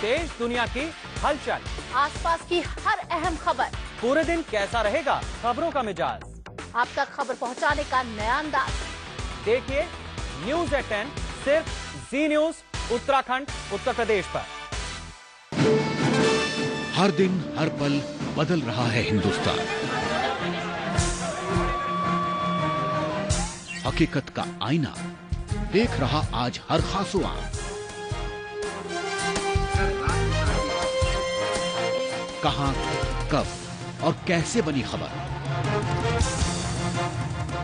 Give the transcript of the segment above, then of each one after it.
देश दुनिया की हलचल, आसपास की हर अहम खबर। पूरे दिन कैसा रहेगा खबरों का मिजाज, आप तक खबर पहुंचाने का नया अंदाज। देखिए न्यूज एट 10 सिर्फ जी न्यूज उत्तराखंड उत्तर प्रदेश पर। हर दिन हर पल बदल रहा है हिंदुस्तान। हकीकत का आईना देख रहा आज हर खासुआ। कहां, कब और कैसे बनी खबर,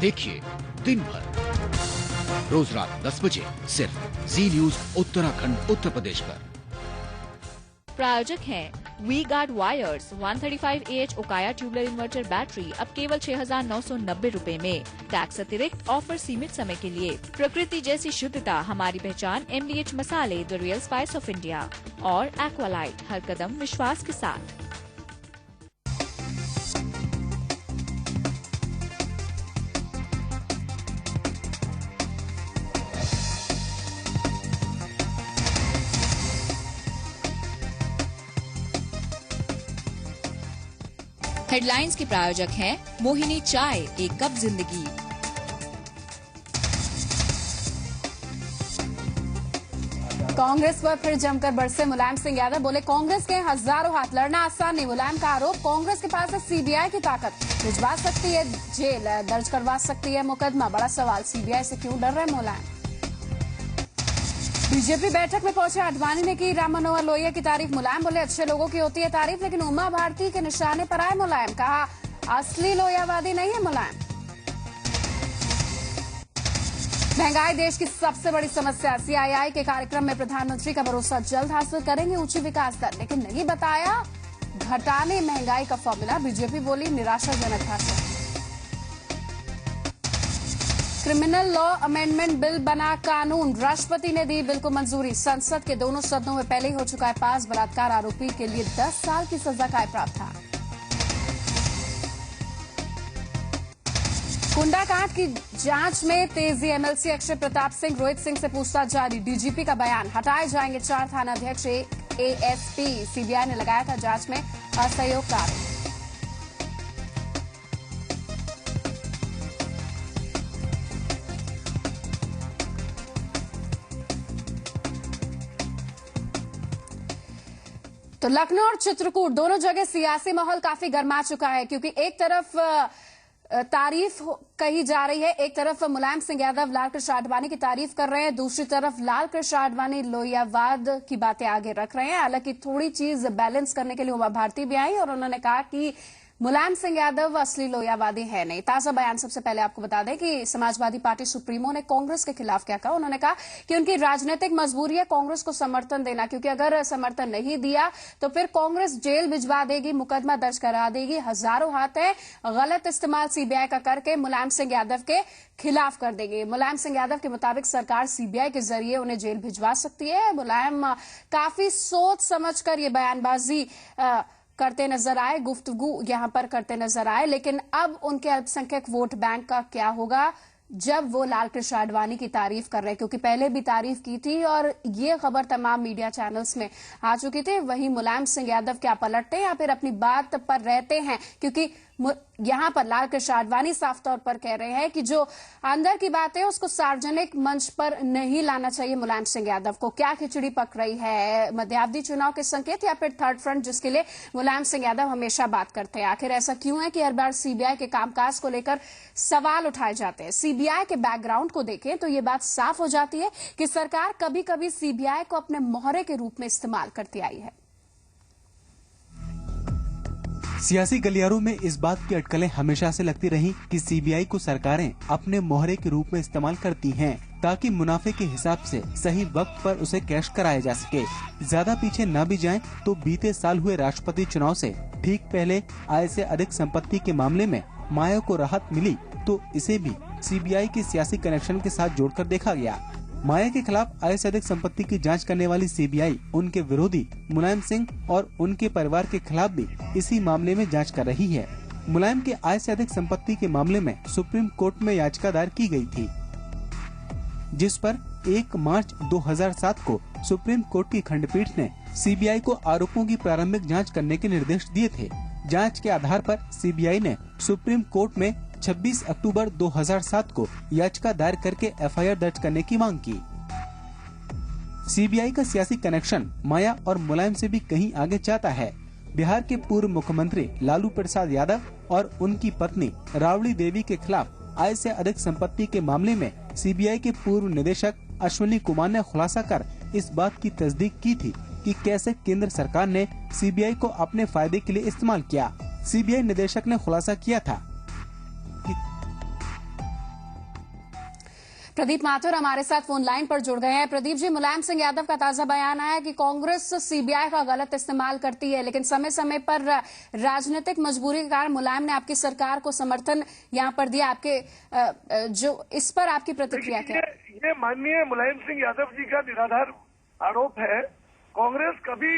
देखिए दिन भर रोज रात 10 बजे सिर्फ जी न्यूज उत्तराखंड उत्तर प्रदेश पर। प्रायोजक हैं V guard wires 135 AH Okaya tubular inverter battery अब केवल 6,990 रुपए में। टैक्स अतिरिक्त ऑफर सीमित समय के लिए। प्रकृति जैसी शुद्धता हमारी पहचान MDH मसाले the real spice of India और एक्वालाइट हर कदम विश्वास के साथ। हेडलाइंस के प्रायोजक हैं मोहिनी चाय एक कप जिंदगी। कांग्रेस पर फिर जमकर बरसे मुलायम सिंह यादव। बोले कांग्रेस के हजारों हाथ, लड़ना आसान नहीं। मुलायम का आरोप, कांग्रेस के पास है CBI की ताकत, भिजवा सकती है जेल, दर्ज करवा सकती है मुकदमा। बड़ा सवाल, CBI से क्यों डर रहे मुलायम। बीजेपी बैठक में पहुंचे आडवाणी ने की राम मनोहर लोहिया की तारीफ। मुलायम बोले अच्छे लोगों की होती है तारीफ, लेकिन उमा भारती के निशाने पर आए मुलायम। कहा असली लोहियावादी नहीं है मुलायम। महंगाई देश की सबसे बड़ी समस्या। CII के कार्यक्रम में प्रधानमंत्री का भरोसा, जल्द हासिल करेंगे ऊंची विकास दर, लेकिन नहीं बताया घटाने महंगाई का फॉर्मूला। बीजेपी बोली निराशाजनक भाषण। क्रिमिनल लॉ अमेंडमेंट बिल बना कानून, राष्ट्रपति ने दी बिल को मंजूरी। संसद के दोनों सदनों में पहले ही हो चुका है पास। बलात्कार आरोपी के लिए 10 साल की सजा का प्रावधान। कुंडा कांड की जांच में तेजी। MLC अक्षय प्रताप सिंह, रोहित सिंह से पूछताछ जारी। DGP का बयान, हटाए जाएंगे 4 थाना अध्यक्ष, ASP। CBI ने लगाया था जांच में असहयोग का आरोप। तो लखनऊ और चित्रकूट दोनों जगह सियासी माहौल काफी गर्मा चुका है, क्योंकि एक तरफ तारीफ कही जा रही है, एक तरफ मुलायम सिंह यादव लाल कृष्ण आडवाणी की तारीफ कर रहे हैं, दूसरी तरफ लाल कृष्ण आडवाणी लोहियावाद की बातें आगे रख रहे हैं। हालांकि थोड़ी चीज बैलेंस करने के लिए उमा भारती भी आई और उन्होंने कहा कि मुलायम सिंह यादव असली लोहियावादी है नहीं। ताजा बयान सबसे पहले आपको बता दें कि समाजवादी पार्टी सुप्रीमो ने कांग्रेस के खिलाफ क्या कहा। उन्होंने कहा कि उनकी राजनीतिक मजबूरी है कांग्रेस को समर्थन देना, क्योंकि अगर समर्थन नहीं दिया तो फिर कांग्रेस जेल भिजवा देगी, मुकदमा दर्ज करा देगी। हजारों हाथ है, गलत इस्तेमाल CBI का करके मुलायम सिंह यादव के खिलाफ कर देंगे। मुलायम सिंह यादव के मुताबिक सरकार CBI के जरिए उन्हें जेल भिजवा सकती है। मुलायम काफी सोच समझकर ये बयानबाजी करते नजर आए, गुफ्तगू यहां पर करते नजर आए। लेकिन अब उनके अल्पसंख्यक वोट बैंक का क्या होगा जब वो लाल कृष्ण आडवाणी की तारीफ कर रहे हैं, क्योंकि पहले भी तारीफ की थी और ये खबर तमाम मीडिया चैनल्स में आ चुकी थी। वहीं मुलायम सिंह यादव क्या पलटते हैं या फिर अपनी बात पर रहते हैं, क्योंकि यहां पर लाल कृष्ण आडवाणी साफ तौर पर कह रहे हैं कि जो अंदर की बात है उसको सार्वजनिक मंच पर नहीं लाना चाहिए मुलायम सिंह यादव को। क्या खिचड़ी पक रही है, मध्यावधि चुनाव के संकेत या फिर थर्ड फ्रंट जिसके लिए मुलायम सिंह यादव हमेशा बात करते हैं। आखिर ऐसा क्यों है कि हर बार CBI के कामकाज को लेकर सवाल उठाए जाते हैं। CBI के बैकग्राउंड को देखें तो ये बात साफ हो जाती है कि सरकार कभी कभी CBI को अपने मोहरे के रूप में इस्तेमाल करती आई है। सियासी गलियारों में इस बात की अटकलें हमेशा से लगती रही कि CBI को सरकारें अपने मोहरे के रूप में इस्तेमाल करती हैं, ताकि मुनाफे के हिसाब से सही वक्त पर उसे कैश कराया जा सके। ज्यादा पीछे न भी जाएं तो बीते साल हुए राष्ट्रपति चुनाव से ठीक पहले आय से अधिक संपत्ति के मामले में माया को राहत मिली, तो इसे भी CBI के सियासी कनेक्शन के साथ जोड़कर देखा गया। माया के खिलाफ आय से अधिक संपत्ति की जांच करने वाली CBI उनके विरोधी मुलायम सिंह और उनके परिवार के खिलाफ भी इसी मामले में जांच कर रही है। मुलायम के आय से अधिक संपत्ति के मामले में सुप्रीम कोर्ट में याचिका दायर की गई थी, जिस पर 1 मार्च 2007 को सुप्रीम कोर्ट की खंडपीठ ने सीबीआई को आरोपों की प्रारंभिक जांच करने के निर्देश दिए थे। जांच के आधार पर सीबीआई ने सुप्रीम कोर्ट में 26 अक्टूबर 2007 को याचिका दायर करके एफआईआर दर्ज करने की मांग की। सीबीआई का सियासी कनेक्शन माया और मुलायम से भी कहीं आगे जाता है। बिहार के पूर्व मुख्यमंत्री लालू प्रसाद यादव और उनकी पत्नी राबड़ी देवी के खिलाफ आय से अधिक संपत्ति के मामले में सीबीआई के पूर्व निदेशक अश्विनी कुमार ने खुलासा कर इस बात की तस्दीक की थी कि कैसे केंद्र सरकार ने सीबीआई को अपने फायदे के लिए इस्तेमाल किया। सीबीआई निदेशक ने खुलासा किया था कि प्रदीप माथुर हमारे साथ फोन लाइन पर जुड़ गए हैं। प्रदीप जी, मुलायम सिंह यादव का ताजा बयान आया कि कांग्रेस सीबीआई का गलत इस्तेमाल करती है, लेकिन समय समय पर राजनीतिक मजबूरी के कारण मुलायम ने आपकी सरकार को समर्थन यहां पर दिया। आपके जो इस पर आपकी प्रतिक्रिया क्या है? ये माननीय मुलायम सिंह यादव जी का निराधार आरोप है। कांग्रेस कभी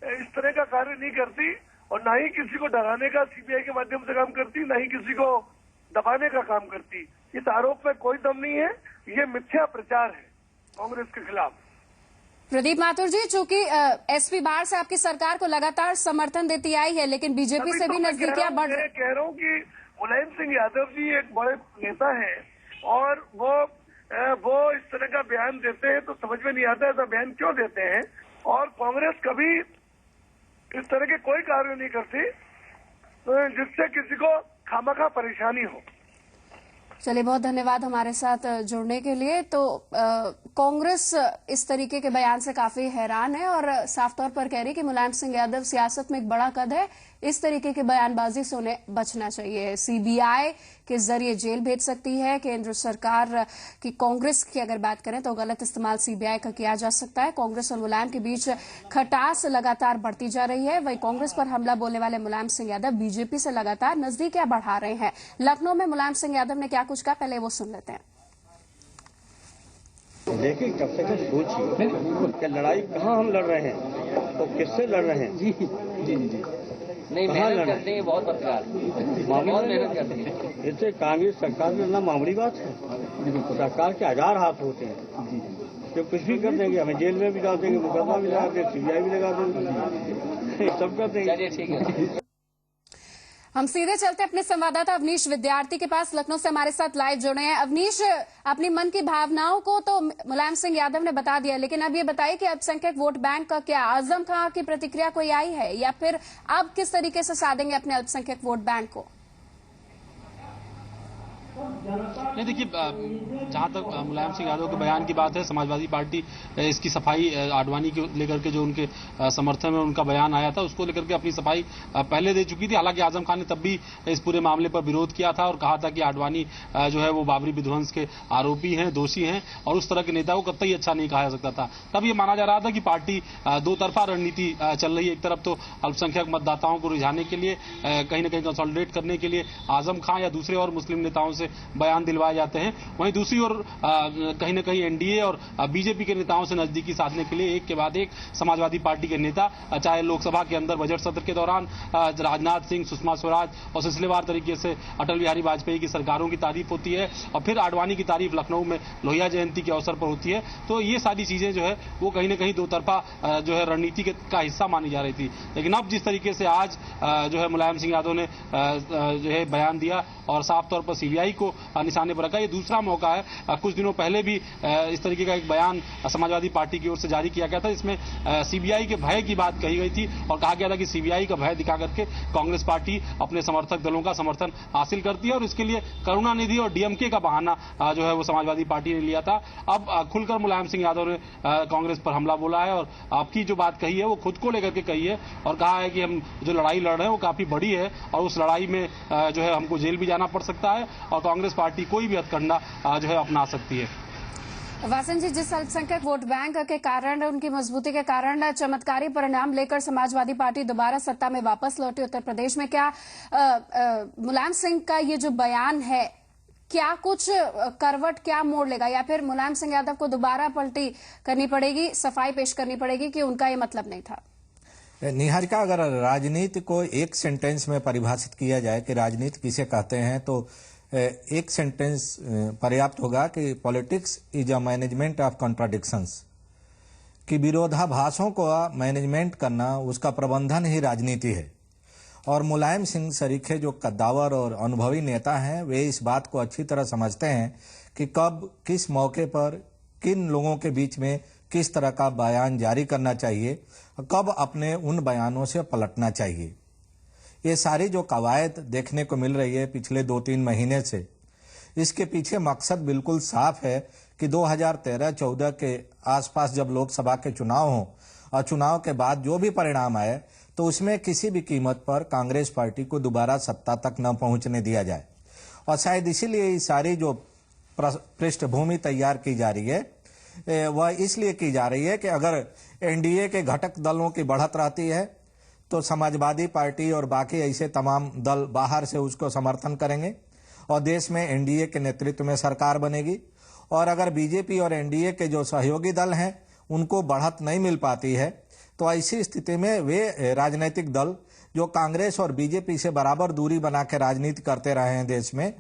इस तरह का कार्य नहीं करती और न ही किसी को डराने का सीबीआई के माध्यम से काम करती, न ही किसी को दबाने का काम करती। इस आरोप में कोई दम नहीं है, ये मिथ्या प्रचार है कांग्रेस के खिलाफ। प्रदीप माथुर जी, चूंकि एसपी बाहर से आपकी सरकार को लगातार समर्थन देती आई है, लेकिन बीजेपी से भी नजदीकियां बढ़ रही। कह रहा हूँ कि मुलायम सिंह यादव जी एक बड़े नेता हैं और वो इस तरह का बयान देते हैं तो समझ में नहीं आता ऐसा बयान क्यों देते हैं। और कांग्रेस कभी इस तरह के कोई कार्य नहीं करती जिससे किसी को खामखा परेशानी हो। चलिए, बहुत धन्यवाद हमारे साथ जुड़ने के लिए। तो कांग्रेस इस तरीके के बयान से काफी हैरान है और साफ तौर पर कह रही कि मुलायम सिंह यादव सियासत में एक बड़ा कद है, इस तरीके की बयानबाजी से उन्हें बचना चाहिए। सीबीआई के जरिए जेल भेज सकती है केंद्र सरकार की। कांग्रेस की अगर बात करें तो गलत इस्तेमाल सीबीआई का किया जा सकता है। कांग्रेस और मुलायम के बीच खटास लगातार बढ़ती जा रही है। वहीं कांग्रेस पर हमला बोलने वाले मुलायम सिंह यादव बीजेपी से लगातार नजदीकियां बढ़ा रहे हैं। लखनऊ में मुलायम सिंह यादव ने क्या कुछ कहा, पहले वो सुन लेते हैं। देखिए, कब से कुछ सोचिए कि लड़ाई कहाँ हम लड़ रहे हैं तो किससे लड़ रहे हैं। जी जी जी नहीं, मेहनत करते हैं, बहुत पत्रकार बहुत मेहनत करते हैं। इससे कांग्रेस सरकार में लड़ना मामूली बात है। सरकार के 1000 हाथ होते हैं जो कुछ भी कर देंगे, हमें जेल में भी डाल देंगे, मुकदमा भी लगा देंगे, सीबीआई भी लगा देंगे, सब कर देंगे। चलिए ठीक है। हम सीधे चलते अपने संवाददाता अवनीश विद्यार्थी के पास, लखनऊ से हमारे साथ लाइव जुड़े हैं। अवनीश, अपनी मन की भावनाओं को तो मुलायम सिंह यादव ने बता दिया, लेकिन अब ये बताइए कि अल्पसंख्यक वोट बैंक का क्या, आजम खां की प्रतिक्रिया कोई आई है या फिर अब किस तरीके से साधेंगे अपने अल्पसंख्यक वोट बैंक को? नहीं, देखिए, जहां तक मुलायम सिंह यादव के बयान की बात है, समाजवादी पार्टी इसकी सफाई आडवाणी को लेकर के जो उनके समर्थन में उनका बयान आया था उसको लेकर के अपनी सफाई पहले दे चुकी थी। हालांकि आजम खान ने तब भी इस पूरे मामले पर विरोध किया था और कहा था कि आडवाणी जो है वो बाबरी विध्वंस के आरोपी हैं, दोषी हैं और उस तरह के नेता को कतई अच्छा नहीं कहा जा सकता था। तब ये माना जा रहा था कि पार्टी दो तरफा रणनीति चल रही है। एक तरफ तो अल्पसंख्यक मतदाताओं को रिझाने के लिए, कहीं ना कहीं कंसोलिडेट करने के लिए आजम खान या दूसरे और मुस्लिम नेताओं से बयान दिलवाए जाते हैं, वहीं दूसरी ओर कहीं न कहीं एनडीए और बीजेपी के नेताओं से नजदीकी साधने के लिए एक के बाद एक समाजवादी पार्टी के नेता, चाहे लोकसभा के अंदर बजट सत्र के दौरान राजनाथ सिंह, सुषमा स्वराज और सिलसिलेवार तरीके से अटल बिहारी वाजपेयी की सरकारों की तारीफ होती है और फिर आडवाणी की तारीफ लखनऊ में लोहिया जयंती के अवसर पर होती है। तो ये सारी चीजें जो है वो कहीं न कहीं दो तरफा जो है रणनीति का हिस्सा मानी जा रही थी। लेकिन अब जिस तरीके से आज जो है मुलायम सिंह यादव ने जो है बयान दिया और साफ तौर पर सीबीआई को निशाने पर रखा, ये दूसरा मौका है। कुछ दिनों पहले भी इस तरीके का एक बयान समाजवादी पार्टी की ओर से जारी किया गया था, इसमें सीबीआई के भय की बात कही गई थी और कहा गया था कि सीबीआई का भय दिखा करके कांग्रेस पार्टी अपने समर्थक दलों का समर्थन हासिल करती है और इसके लिए करुणानिधि और डीएमके का बहाना जो है वो समाजवादी पार्टी ने लिया था। अब खुलकर मुलायम सिंह यादव ने कांग्रेस पर हमला बोला है और आपकी जो बात कही है वो खुद को लेकर के कही है और कहा है कि हम जो लड़ाई लड़ रहे हैं वो काफी बड़ी है और उस लड़ाई में जो है हमको जेल भी जाना पड़ सकता है और कांग्रेस पार्टी कोई भी हथकंडा जो है अपना सकती है। वासन जी, जिस अल्पसंख्यक वोट बैंक के कारण, उनकी मजबूती के कारण चमत्कारी परिणाम लेकर समाजवादी पार्टी दोबारा सत्ता में वापस लौटी उत्तर प्रदेश में, क्या मुलायम सिंह का ये जो बयान है क्या कुछ करवट, क्या मोड़ लेगा या फिर मुलायम सिंह यादव को दोबारा पलटी करनी पड़ेगी, सफाई पेश करनी पड़ेगी कि उनका ये मतलब नहीं था? निहारिका, अगर राजनीति को एक सेंटेंस में परिभाषित किया जाए कि राजनीति किसे कहते हैं तो एक सेंटेंस पर्याप्त होगा कि politics is a management of contradictions. कि विरोधाभासों को मैनेजमेंट करना, उसका प्रबंधन ही राजनीति है। और मुलायम सिंह सरीखे जो कद्दावर और अनुभवी नेता हैं, वे इस बात को अच्छी तरह समझते हैं कि कब किस मौके पर किन लोगों के बीच में किस तरह का बयान जारी करना चाहिए, कब अपने उन बयानों से पलटना चाहिए। ये सारी जो कवायद देखने को मिल रही है पिछले 2-3 महीने से, इसके पीछे मकसद बिल्कुल साफ है कि 2013-14 के आसपास जब लोकसभा के चुनाव हों और चुनाव के बाद जो भी परिणाम आए तो उसमें किसी भी कीमत पर कांग्रेस पार्टी को दोबारा सत्ता तक न पहुंचने दिया जाए। और शायद इसीलिए ये सारी जो पृष्ठभूमि तैयार की जा रही है वह इसलिए की जा रही है कि अगर एनडीए के घटक दलों की बढ़त रहती है तो समाजवादी पार्टी और बाकी ऐसे तमाम दल बाहर से उसको समर्थन करेंगे और देश में एनडीए के नेतृत्व में सरकार बनेगी। और अगर बीजेपी और एनडीए के जो सहयोगी दल हैं उनको बढ़त नहीं मिल पाती है तो ऐसी स्थिति में वे राजनीतिक दल जो कांग्रेस और बीजेपी से बराबर दूरी बना के राजनीति करते रहे हैं देश में,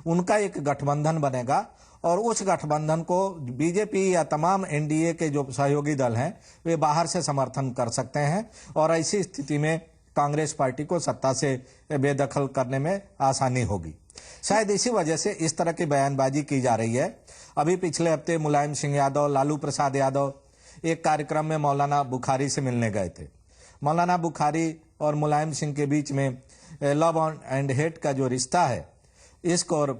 उनका एक गठबंधन बनेगा और उस गठबंधन को बीजेपी या तमाम एनडीए के जो सहयोगी दल हैं वे बाहर से समर्थन कर सकते हैं और ऐसी स्थिति में कांग्रेस पार्टी को सत्ता से बेदखल करने में आसानी होगी। शायद इसी वजह से इस तरह की बयानबाजी की जा रही है। अभी पिछले हफ्ते मुलायम सिंह यादव, लालू प्रसाद यादव एक कार्यक्रम में मौलाना बुखारी से मिलने गए थे। मौलाना बुखारी और मुलायम सिंह के बीच में लव एंड हेट का जो रिश्ता है, इश्क और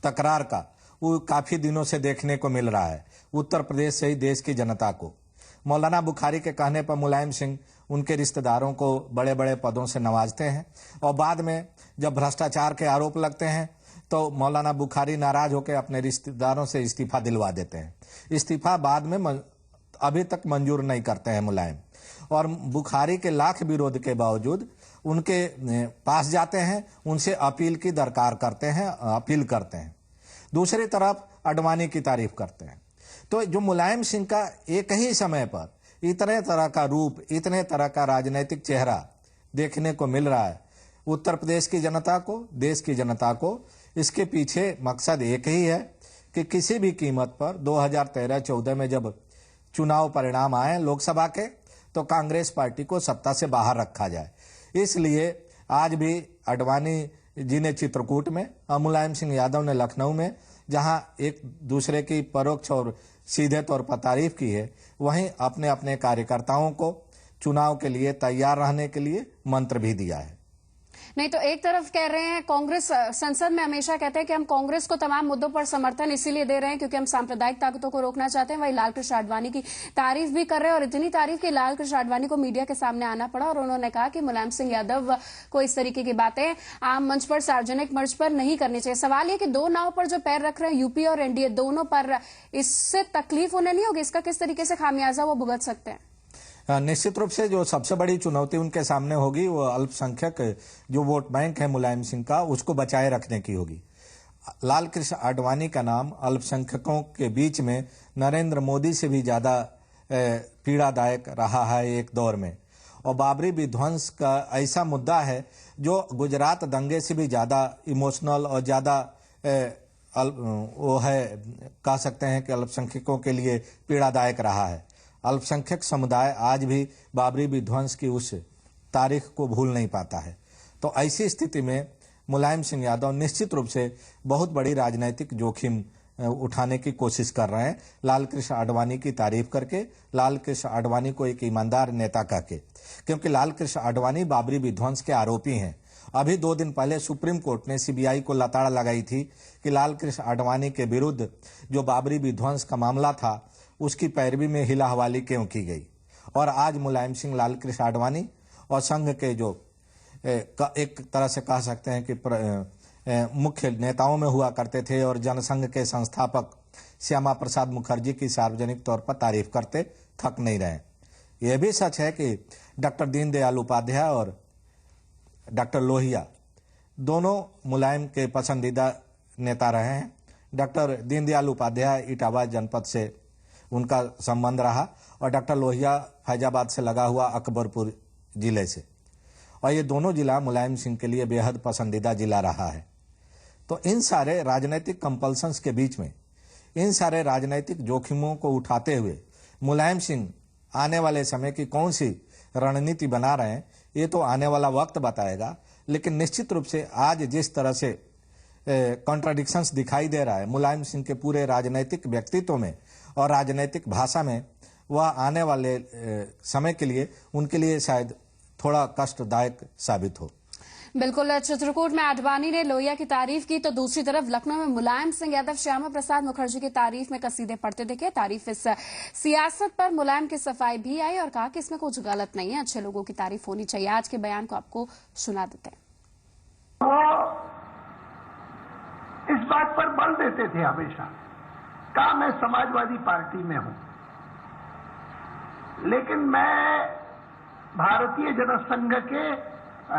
तकरार का, वो काफी दिनों से देखने को मिल रहा है उत्तर प्रदेश से ही देश की जनता को। मौलाना बुखारी के कहने पर मुलायम सिंह उनके रिश्तेदारों को बड़े बड़े पदों से नवाजते हैं और बाद में जब भ्रष्टाचार के आरोप लगते हैं तो मौलाना बुखारी नाराज होकर अपने रिश्तेदारों से इस्तीफा दिलवा देते हैं। इस्तीफा बाद में अभी तक मंजूर नहीं करते हैं मुलायम, और बुखारी के लाख विरोध के बावजूद उनके पास जाते हैं, उनसे अपील की दरकार करते हैं, अपील करते हैं। दूसरी तरफ आडवाणी की तारीफ करते हैं। तो जो मुलायम सिंह का एक ही समय पर इतने तरह का रूप, इतने तरह का राजनीतिक चेहरा देखने को मिल रहा है उत्तर प्रदेश की जनता को, देश की जनता को, इसके पीछे मकसद एक ही है कि किसी भी कीमत पर 2013-14 में जब चुनाव परिणाम आए लोकसभा के तो कांग्रेस पार्टी को सत्ता से बाहर रखा जाए। इसलिए आज भी आडवाणी जी ने चित्रकूट में और मुलायम सिंह यादव ने लखनऊ में, जहां एक दूसरे की परोक्ष और सीधे तौर पर तारीफ की है, वहीं अपने अपने कार्यकर्ताओं को चुनाव के लिए तैयार रहने के लिए मंत्र भी दिया है। नहीं तो एक तरफ कह रहे हैं, कांग्रेस संसद में हमेशा कहते हैं कि हम कांग्रेस को तमाम मुद्दों पर समर्थन इसीलिए दे रहे हैं क्योंकि हम सांप्रदायिक ताकतों को रोकना चाहते हैं। वही लालकृष्ण आडवाणी की तारीफ भी कर रहे हैं और इतनी तारीफ कि लालकृष्ण आडवाणी को मीडिया के सामने आना पड़ा और उन्होंने कहा कि मुलायम सिंह यादव को इस तरीके की बातें आम मंच पर, सार्वजनिक मंच पर नहीं करनी चाहिए। सवाल ये कि दो नाव पर जो पैर रख रहे हैं यूपी और एनडीए दोनों पर, इससे तकलीफ उन्हें नहीं होगी? इसका किस तरीके से खामियाजा वो भुगत सकते हैं? निश्चित रूप से जो सबसे बड़ी चुनौती उनके सामने होगी वो अल्पसंख्यक जो वोट बैंक है मुलायम सिंह का, उसको बचाए रखने की होगी। लालकृष्ण आडवाणी का नाम अल्पसंख्यकों के बीच में नरेंद्र मोदी से भी ज्यादा पीड़ादायक रहा है एक दौर में, और बाबरी विध्वंस का ऐसा मुद्दा है जो गुजरात दंगे से भी ज्यादा इमोशनल और ज्यादा वो है, कह सकते हैं कि अल्पसंख्यकों के लिए पीड़ादायक रहा है। अल्पसंख्यक समुदाय आज भी बाबरी विध्वंस की उस तारीख को भूल नहीं पाता है। तो ऐसी स्थिति में मुलायम सिंह यादव निश्चित रूप से बहुत बड़ी राजनीतिक जोखिम उठाने की कोशिश कर रहे हैं, लालकृष्ण आडवाणी की तारीफ करके, लालकृष्ण आडवाणी को एक ईमानदार नेता कहके, क्योंकि लालकृष्ण आडवाणी बाबरी विध्वंस के आरोपी हैं। अभी 2 दिन पहले सुप्रीम कोर्ट ने सीबीआई को लताड़ लगाई थी कि लालकृष्ण आडवाणी के विरुद्ध जो बाबरी विध्वंस का मामला था उसकी पैरवी में हिला हवाली क्यों की गई। और आज मुलायम सिंह, लालकृष्ण आडवाणी और संघ के जो एक तरह से कह सकते हैं कि मुख्य नेताओं में हुआ करते थे और जनसंघ के संस्थापक श्यामा प्रसाद मुखर्जी की सार्वजनिक तौर पर तारीफ करते थक नहीं रहे। यह भी सच है कि डॉक्टर दीनदयाल उपाध्याय और डॉक्टर लोहिया दोनों मुलायम के पसंदीदा नेता रहे हैं। डॉक्टर दीनदयाल उपाध्याय इटावा जनपद से उनका संबंध रहा और डॉक्टर लोहिया फैजाबाद से लगा हुआ अकबरपुर जिले से, और ये दोनों जिला मुलायम सिंह के लिए बेहद पसंदीदा जिला रहा है। तो इन सारे राजनीतिक कंपल्सन्स के बीच में, इन सारे राजनीतिक जोखिमों को उठाते हुए मुलायम सिंह आने वाले समय की कौन सी रणनीति बना रहे हैं ये तो आने वाला वक्त बताएगा। लेकिन निश्चित रूप से आज जिस तरह से कॉन्ट्राडिक्शंस दिखाई दे रहा है मुलायम सिंह के पूरे राजनीतिक व्यक्तित्व में और राजनीतिक भाषा में, वह आने वाले समय के लिए उनके लिए शायद थोड़ा कष्टदायक साबित हो। बिल्कुल, चित्रकूट में आडवाणी ने लोहिया की तारीफ की तो दूसरी तरफ लखनऊ में मुलायम सिंह यादव श्यामा प्रसाद मुखर्जी की तारीफ में कसीदे पढ़ते दिखे। तारीफ इस सियासत पर मुलायम की सफाई भी आई और कहा कि इसमें कुछ गलत नहीं है, अच्छे लोगों की तारीफ होनी चाहिए। आज के बयान को आपको सुना देते हैं। इस बात पर बल देते थे हमेशा, कहा मैं समाजवादी पार्टी में हूं, लेकिन मैं भारतीय जनसंघ के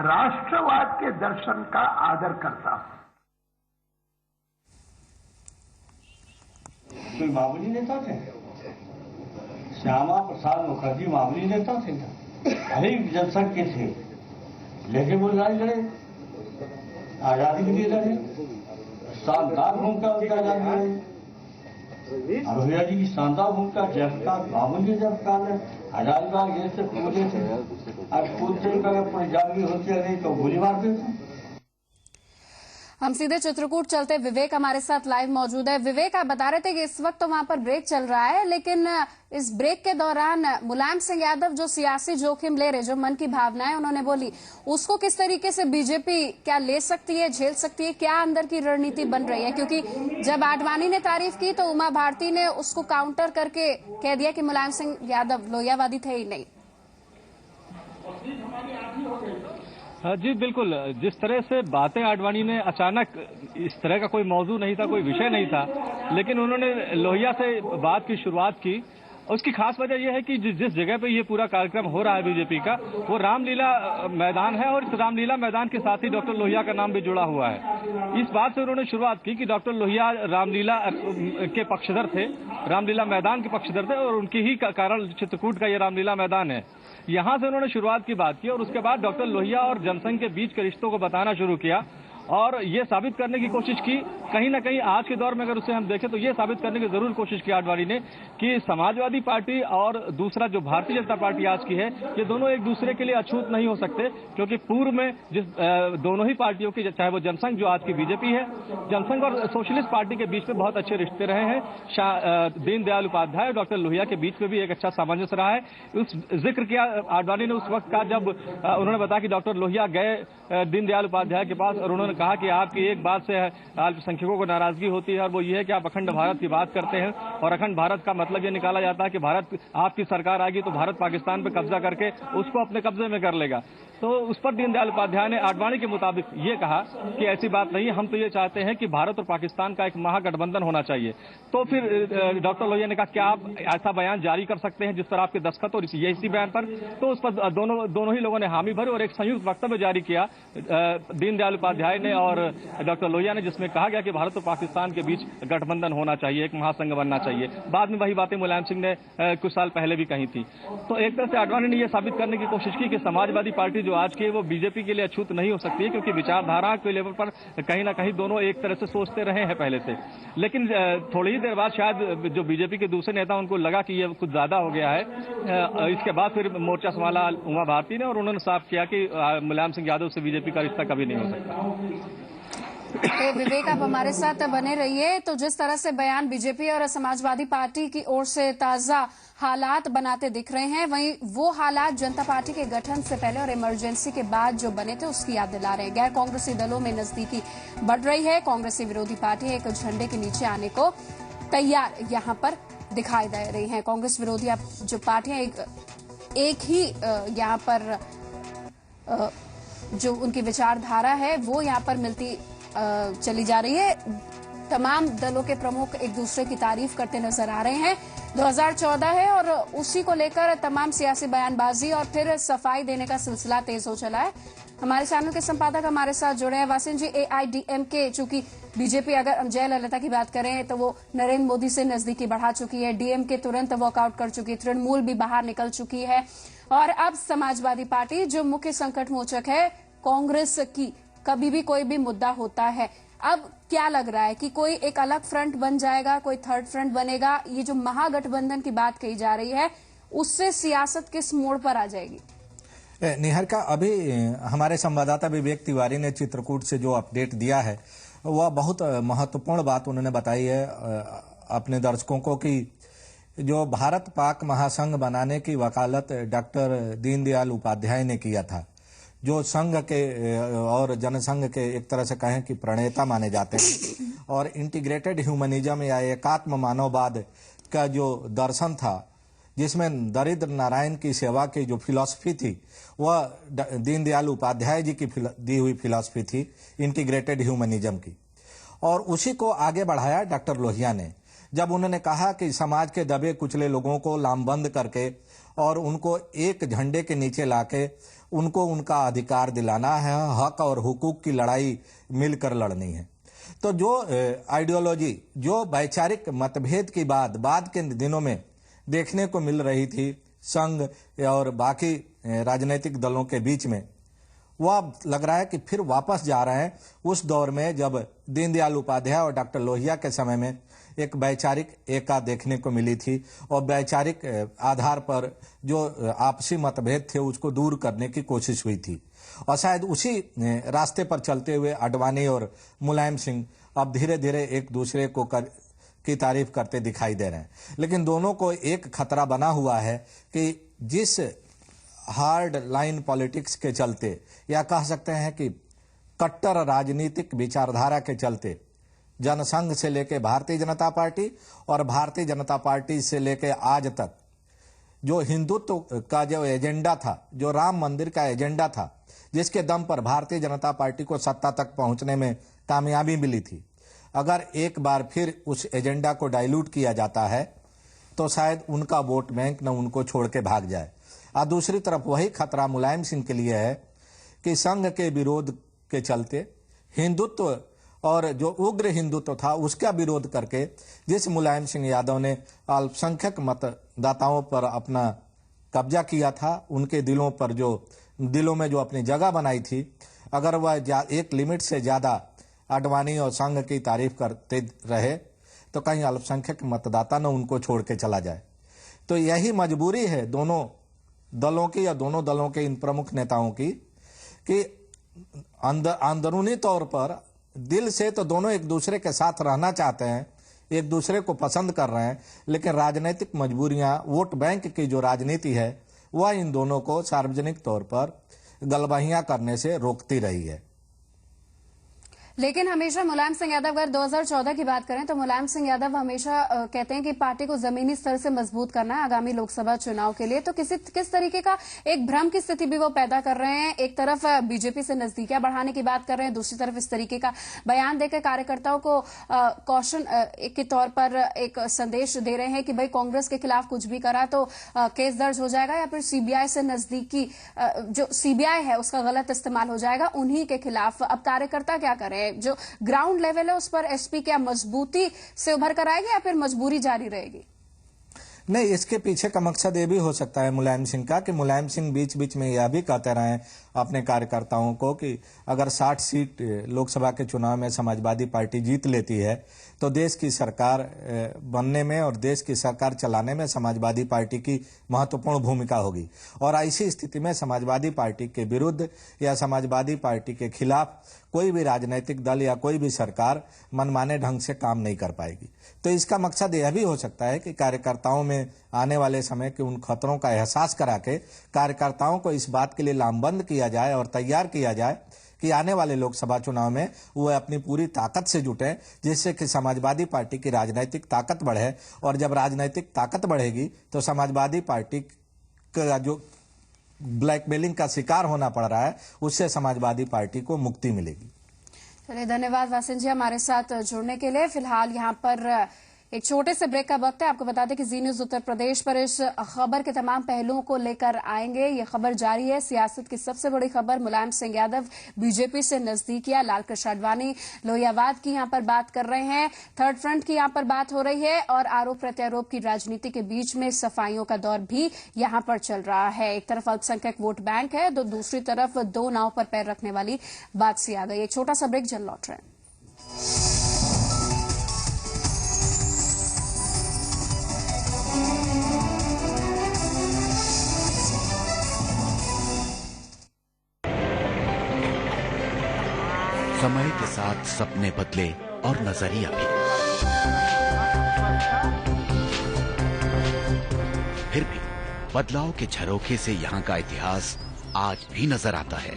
राष्ट्रवाद के दर्शन का आदर करता हूं। कोई मामूली नेता थे? श्यामा प्रसाद मुखर्जी मामूली नेता थे क्या? भले जनसंघ के थे, लेकिन वो लड़ाई लड़े, आजादी के लिए लड़े, शानदार भूमिका उनका आजादी लड़े। लोहिया जी की शानदार भूमिका, जयप्रकाश मामूली जयप्रकाश है, हजारीबाग जैसे कूदे थे, अब कूदते पूरी जागरी होती है नहीं तो गोली मार देते। हम सीधे चित्रकूट चलते, विवेक हमारे साथ लाइव मौजूद है। विवेक, आप बता रहे थे कि इस वक्त तो वहां पर ब्रेक चल रहा है, लेकिन इस ब्रेक के दौरान मुलायम सिंह यादव जो सियासी जोखिम ले रहे, जो मन की भावनाएं उन्होंने बोली, उसको किस तरीके से बीजेपी क्या ले सकती है, झेल सकती है, क्या अंदर की रणनीति बन रही है? क्योंकि जब आडवाणी ने तारीफ की तो उमा भारती ने उसको काउंटर करके कह दिया कि मुलायम सिंह यादव लोहियावादी थे ही नहीं। जी बिल्कुल, जिस तरह से बातें आडवाणी ने अचानक, इस तरह का कोई मौजू नहीं था, कोई विषय नहीं था, लेकिन उन्होंने लोहिया से बात की शुरुआत की। उसकी खास वजह यह है कि जिस जगह पे ये पूरा कार्यक्रम हो रहा है बीजेपी का, वो रामलीला मैदान है और इस रामलीला मैदान के साथ ही डॉक्टर लोहिया का नाम भी जुड़ा हुआ है। इस बात से उन्होंने शुरुआत की कि डॉक्टर लोहिया रामलीला के पक्षधर थे, रामलीला मैदान के पक्षधर थे और उनकी ही कारण चित्रकूट का ये रामलीला मैदान है। यहां से उन्होंने शुरुआत की बात की और उसके बाद डॉक्टर लोहिया और जनसंघ के बीच के रिश्तों को बताना शुरू किया और ये साबित करने की कोशिश की, कहीं ना कहीं आज के दौर में अगर उसे हम देखें तो ये साबित करने की जरूर कोशिश की आडवाणी ने कि समाजवादी पार्टी और दूसरा जो भारतीय जनता पार्टी आज की है, ये दोनों एक दूसरे के लिए अछूत नहीं हो सकते। क्योंकि पूर्व में जिस दोनों ही पार्टियों की, चाहे वो जनसंघ जो आज की बीजेपी है, जनसंघ और सोशलिस्ट पार्टी के बीच में बहुत अच्छे रिश्ते रहे हैं। दीनदयाल उपाध्याय और डॉक्टर लोहिया के बीच में भी एक अच्छा सामंजस्य रहा है। उस जिक्र किया आडवाणी ने उस वक्त का जब उन्होंने बताया कि डॉक्टर लोहिया गए दीनदयाल उपाध्याय के पास और उन्होंने कहा कि आपकी एक बात से अल्पसंख्यकों को नाराजगी होती है और वो ये है कि आप अखंड भारत की बात करते हैं और अखंड भारत का मतलब ये निकाला जाता है कि भारत, आपकी सरकार आएगी तो भारत पाकिस्तान पे कब्जा करके उसको अपने कब्जे में कर लेगा। तो उस पर दीनदयाल उपाध्याय ने आडवाणी के मुताबिक ये कहा कि ऐसी बात नहीं है, हम तो ये चाहते हैं कि भारत और पाकिस्तान का एक महागठबंधन होना चाहिए। तो फिर डॉक्टर लोहिया ने कहा क्या आप ऐसा बयान जारी कर सकते हैं जिस पर आपके दस्तखत और इसी बयान पर, तो उस पर दोनों ही लोगों ने हामी भरी और एक संयुक्त वक्तव्य जारी किया दीनदयाल उपाध्याय ने और डॉक्टर लोहिया ने, जिसमें कहा गया कि भारत और पाकिस्तान के बीच गठबंधन होना चाहिए, एक महासंघ बनना चाहिए। बाद में वही बातें मुलायम सिंह ने कुछ साल पहले भी कही थी। तो एक तरह से आडवाणी ने यह साबित करने की कोशिश की कि समाजवादी पार्टी जो आज की है वो बीजेपी के लिए अछूत नहीं हो सकती है, क्योंकि विचारधारा के लेवल पर कहीं ना कहीं दोनों एक तरह से सोचते रहे हैं पहले से। लेकिन थोड़ी ही देर बाद शायद जो बीजेपी के दूसरे नेता उनको लगा कि ये कुछ ज्यादा हो गया है। इसके बाद फिर मोर्चा संभाला उमा भारती ने और उन्होंने साफ किया कि मुलायम सिंह यादव से बीजेपी का रिश्ता कभी नहीं हो सकता। तो विवेक, आप हमारे साथ बने रहिए। तो जिस तरह से बयान बीजेपी और समाजवादी पार्टी की ओर से ताजा हालात बनाते दिख रहे हैं, वहीं वो हालात जनता पार्टी के गठन से पहले और इमरजेंसी के बाद जो बने थे उसकी याद दिला रहे हैं। गैर कांग्रेसी दलों में नजदीकी बढ़ रही है। कांग्रेसी विरोधी पार्टी एक झंडे के नीचे आने को तैयार यहाँ पर दिखाई दे रही है। कांग्रेस विरोधी जो पार्टियां एक ही यहाँ पर जो उनकी विचारधारा है वो यहाँ पर मिलती चली जा रही है। तमाम दलों के प्रमुख एक दूसरे की तारीफ करते नजर आ रहे हैं। 2014 है और उसी को लेकर तमाम सियासी बयानबाजी और फिर सफाई देने का सिलसिला तेज हो चला है। हमारे चैनल के संपादक हमारे साथ जुड़े हैं वासिन जी। AIDMK, चूंकि बीजेपी अगर जयललिता की बात करें तो वो नरेंद्र मोदी से नजदीकी बढ़ा चुकी है, DMK तुरंत वॉकआउट कर चुकी है, तृणमूल भी बाहर निकल चुकी है और अब समाजवादी पार्टी जो मुख्य संकट मोचक है कांग्रेस की, कभी भी कोई भी मुद्दा होता है अब क्या लग रहा है कि कोई एक अलग फ्रंट बन जाएगा, कोई थर्ड फ्रंट बनेगा? ये जो महागठबंधन की बात कही जा रही है उससे सियासत किस मोड़ पर आ जाएगी? निहारिका, अभी हमारे संवाददाता विवेक तिवारी ने चित्रकूट से जो अपडेट दिया है वह बहुत महत्वपूर्ण बात उन्होंने बताई है अपने दर्शकों को कि जो भारत पाक महासंघ बनाने की वकालत डॉक्टर दीनदयाल उपाध्याय ने किया था, जो संघ के और जनसंघ के एक तरह से कहें कि प्रणेता माने जाते हैं, और इंटीग्रेटेड ह्यूमनिज्म या एकात्म मानववाद का जो दर्शन था जिसमें दरिद्र नारायण की सेवा की जो फिलॉसफी थी वह दीनदयाल उपाध्याय जी की दी हुई फिलॉसफी थी इंटीग्रेटेड ह्यूमनिज्म की, और उसी को आगे बढ़ाया डॉक्टर लोहिया ने जब उन्होंने कहा कि समाज के दबे कुचले लोगों को लामबंद करके और उनको एक झंडे के नीचे लाके उनको उनका अधिकार दिलाना है, हक और हुकूक की लड़ाई मिलकर लड़नी है। तो जो आइडियोलॉजी, जो वैचारिक मतभेद की बात बाद के दिनों में देखने को मिल रही थी संघ और बाकी राजनीतिक दलों के बीच में, वह लग रहा है कि फिर वापस जा रहे हैं उस दौर में जब दीनदयाल उपाध्याय और डॉक्टर लोहिया के समय में एक वैचारिक एका देखने को मिली थी और वैचारिक आधार पर जो आपसी मतभेद थे उसको दूर करने की कोशिश हुई थी, और शायद उसी रास्ते पर चलते हुए आडवाणी और मुलायम सिंह अब धीरे धीरे एक दूसरे को की तारीफ करते दिखाई दे रहे हैं। लेकिन दोनों को एक खतरा बना हुआ है कि जिस हार्ड लाइन पॉलिटिक्स के चलते या कह सकते हैं कि कट्टर राजनीतिक विचारधारा के चलते जनसंघ से लेकर भारतीय जनता पार्टी और भारतीय जनता पार्टी से लेकर आज तक जो हिंदुत्व का जो एजेंडा था, जो राम मंदिर का एजेंडा था, जिसके दम पर भारतीय जनता पार्टी को सत्ता तक पहुंचने में कामयाबी मिली थी, अगर एक बार फिर उस एजेंडा को डाइल्यूट किया जाता है तो शायद उनका वोट बैंक न उनको छोड़ के भाग जाए। और दूसरी तरफ वही खतरा मुलायम सिंह के लिए है कि संघ के विरोध के चलते हिंदुत्व और जो उग्र हिंदुत्व था उसका विरोध करके जिस मुलायम सिंह यादव ने अल्पसंख्यक मतदाताओं पर अपना कब्जा किया था, उनके दिलों में जो अपनी जगह बनाई थी, अगर वह एक लिमिट से ज्यादा आडवाणी और संघ की तारीफ करते रहे तो कहीं अल्पसंख्यक मतदाता न उनको छोड़ के चला जाए। तो यही मजबूरी है दोनों दलों की या दोनों दलों के इन प्रमुख नेताओं की कि अंदरूनी तौर पर दिल से तो दोनों एक दूसरे के साथ रहना चाहते हैं, एक दूसरे को पसंद कर रहे हैं, लेकिन राजनीतिक मजबूरियां, वोट बैंक की जो राजनीति है वह इन दोनों को सार्वजनिक तौर पर गलबहियां करने से रोकती रही है। लेकिन हमेशा मुलायम सिंह यादव, अगर 2014 की बात करें तो मुलायम सिंह यादव हमेशा कहते हैं कि पार्टी को जमीनी स्तर से मजबूत करना है आगामी लोकसभा चुनाव के लिए। तो किस तरीके का एक भ्रम की स्थिति भी वो पैदा कर रहे हैं? एक तरफ बीजेपी से नजदीकियां बढ़ाने की बात कर रहे हैं, दूसरी तरफ इस तरीके का बयान देकर कार्यकर्ताओं को कौशन के तौर पर एक संदेश दे रहे हैं कि भाई कांग्रेस के खिलाफ कुछ भी करा तो केस दर्ज हो जाएगा, या फिर सीबीआई से नजदीकी जो सीबीआई है उसका गलत इस्तेमाल हो जाएगा उन्हीं के खिलाफ। अब कार्यकर्ता क्या करें? जो ग्राउंड लेवल है उस पर एसपी क्या मजबूती से उभर कर आएगी या फिर मजबूरी जारी रहेगी? नहीं, इसके पीछे का मकसद ये भी हो सकता है मुलायम सिंह का कि मुलायम सिंह बीच बीच में यह भी कहते रहे अपने कार्यकर्ताओं को कि अगर 60 सीट लोकसभा के चुनाव में समाजवादी पार्टी जीत लेती है तो देश की सरकार बनने में और देश की सरकार चलाने में समाजवादी पार्टी की महत्वपूर्ण भूमिका होगी, और ऐसी स्थिति में समाजवादी पार्टी के विरुद्ध या समाजवादी पार्टी के खिलाफ कोई भी राजनीतिक दल या कोई भी सरकार मनमाने ढंग से काम नहीं कर पाएगी। तो इसका मकसद यह भी हो सकता है कि कार्यकर्ताओं में आने वाले समय के उन खतरों का एहसास करा के कार्यकर्ताओं को इस बात के लिए लामबंद किया जाए और तैयार किया जाए कि आने वाले लोकसभा चुनाव में वो अपनी पूरी ताकत से जुटे, जिससे कि समाजवादी पार्टी की राजनीतिक ताकत बढ़े, और जब राजनीतिक ताकत बढ़ेगी तो समाजवादी पार्टी का जो ब्लैकमेलिंग का शिकार होना पड़ रहा है उससे समाजवादी पार्टी को मुक्ति मिलेगी। चलिए, धन्यवाद वासिन जी हमारे साथ जुड़ने के लिए। फिलहाल यहाँ पर एक छोटे से ब्रेक का वक्त है। आपको बता दें कि जी न्यूज उत्तर प्रदेश पर इस खबर के तमाम पहलुओं को लेकर आएंगे। ये खबर जारी है। सियासत की सबसे बड़ी खबर, मुलायम सिंह यादव बीजेपी से नजदीकियां, लालकृष्ण आडवाणी लोहियावाद की यहाँ पर बात कर रहे हैं, थर्ड फ्रंट की यहाँ पर बात हो रही है, और आरोप प्रत्यारोप की राजनीति के बीच में सफाइयों का दौर भी यहाँ पर चल रहा है। एक तरफ अल्पसंख्यक वोट बैंक है तो दूसरी तरफ दो नाव पर पैर रखने वाली बात सी आ गई। एक छोटा सा ब्रेक, जल्द लौट रहे हैं। समय के साथ सपने बदले और नजरिया भी। फिर भी बदलाव के झरोखे से यहाँ का इतिहास आज भी नजर आता है।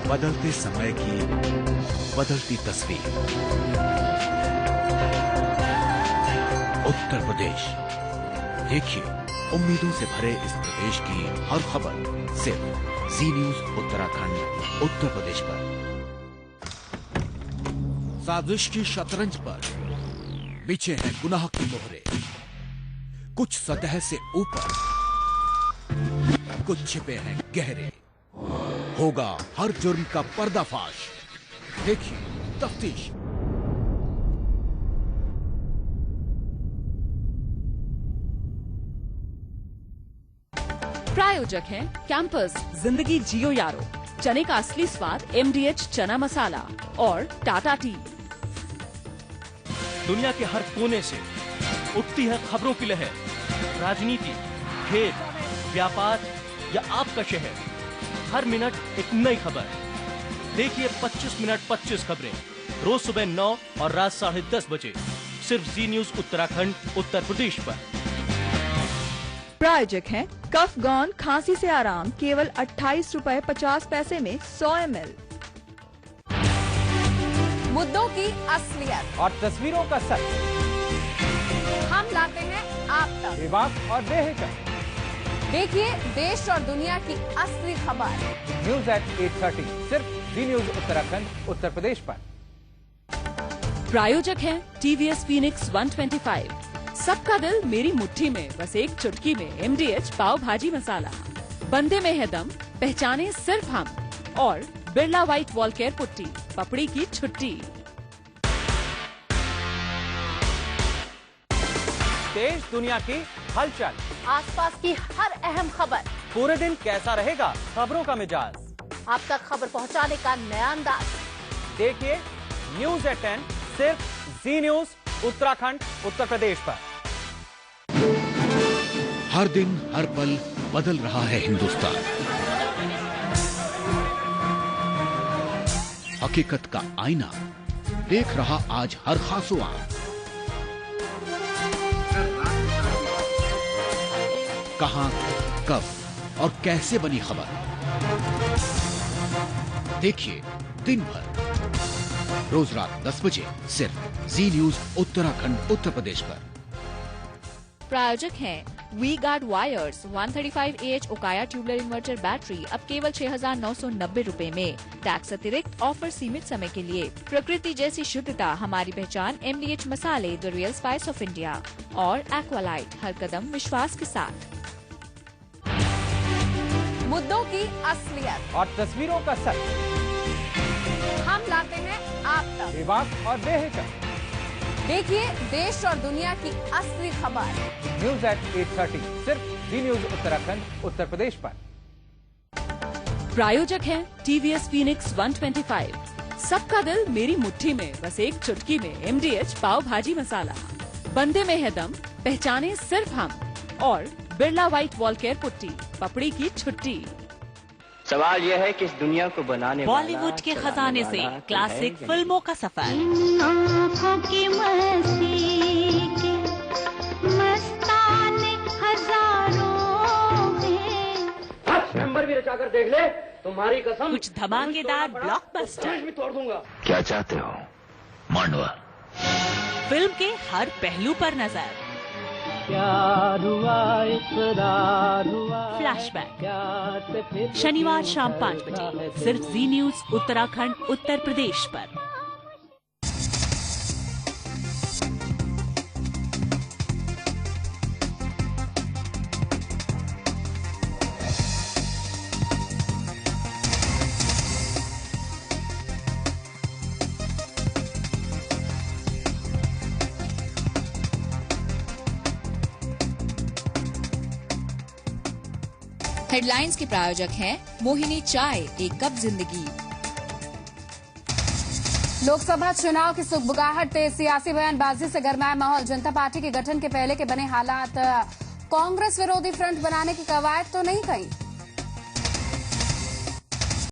बदलते समय की बदलती तस्वीर। उत्तर प्रदेश, देखिए उम्मीदों से भरे इस प्रदेश की हर खबर सिर्फ जी न्यूज उत्तराखंड उत्तर प्रदेश पर। साजिश की शतरंज पर बिछे हैं गुनाह की मोहरे, कुछ सतह से ऊपर, कुछ छिपे हैं गहरे। होगा हर जुर्म का पर्दाफाश, देखिए तफ्तीश। प्रायोजक हैं कैंपस, जिंदगी जियो यारो, चने का असली स्वाद MDH चना मसाला और टाटा टी। दुनिया के हर कोने से उठती है खबरों की लहर। राजनीति, खेल, व्यापार या आपका शहर, हर मिनट एक नई खबर। देखिए 25 मिनट 25 खबरें रोज सुबह 9 और रात 10:30 बजे सिर्फ जी न्यूज उत्तराखंड उत्तर प्रदेश पर। प्रायोजक हैं कफ गॉन, खांसी से आराम केवल 28 रुपए 50 पैसे में 100 ml। मुद्दों की असलियत और तस्वीरों का सच हम लाते हैं आप तक, बेबाक और बेहिचक। देखिए देश और दुनिया की असली खबर न्यूज एट 8:30 सिर्फ जी न्यूज उत्तराखंड उत्तर प्रदेश पर। प्रायोजक हैं TVS Phoenix 125। सबका दिल मेरी मुट्ठी में, बस एक चुटकी में MDH पाव भाजी मसाला। बंदे में है दम, पहचाने सिर्फ हम। और Birla white wall care putty, पपड़ी की छुट्टी। देश दुनिया की हलचल, आसपास की हर अहम खबर, पूरे दिन कैसा रहेगा खबरों का मिजाज, आप तक खबर पहुंचाने का नया अंदाज। देखिए न्यूज एट 10 सिर्फ जी न्यूज उत्तराखंड उत्तर प्रदेश पर। हर दिन हर पल बदल रहा है हिंदुस्तान। हकीकत का आईना देख रहा आज हर खासो आंख। कहां, कब और कैसे बनी खबर, देखिए दिन भर रोज रात 10 बजे सिर्फ जी न्यूज उत्तराखंड उत्तर प्रदेश पर। प्रायोजक हैं V guard wires 135 AH Okaya tubular inverter battery अब केवल 6,990 रुपए में। टैक्स अतिरिक्त, ऑफर सीमित समय के लिए। प्रकृति जैसी शुद्धता हमारी पहचान MDH मसाले, the real spice of India और एक्वालाइट, हर कदम विश्वास के साथ। मुद्दों की असलियत और तस्वीरों का सच हम लाते हैं आप तक, बेबाक और बेहिचक। देखिए देश और दुनिया की असली खबर न्यूज एट 8:30 सिर्फ जी न्यूज उत्तराखंड उत्तर प्रदेश पर। प्रायोजक हैं TVS Phoenix 125। सबका दिल मेरी मुट्ठी में, बस एक चुटकी में MDH पाव भाजी मसाला। बंदे में है दम, पहचाने सिर्फ हम। और Birla white wall care putty, पपड़ी की छुट्टी। सवाल यह है कि इस दुनिया को बनाने बॉलीवुड के खजाने से क्लासिक फिल्मों का सफर। की मस्ती के मस्ताने हजारों में। नंबर भी रचा कर देख ले, तुम्हारी कसम। कुछ धमाकेदार ब्लॉकबस्टर भी तोड़ दूंगा। क्या चाहते हो मांडवा? फिल्म के हर पहलू पर नजर। प्यार हुआ, इकरार हुआ, फ्लैशबैक शनिवार शाम 5 बजे सिर्फ जी न्यूज उत्तराखंड उत्तर प्रदेश पर। हेडलाइंस के प्रायोजक हैं मोहिनी चाय, एक कप जिंदगी। लोकसभा चुनाव की सुगबुगाहट तेज, सियासी बयानबाजी से गरमाया माहौल। जनता पार्टी के गठन के पहले के बने हालात, कांग्रेस विरोधी फ्रंट बनाने की कवायद तो नहीं कही।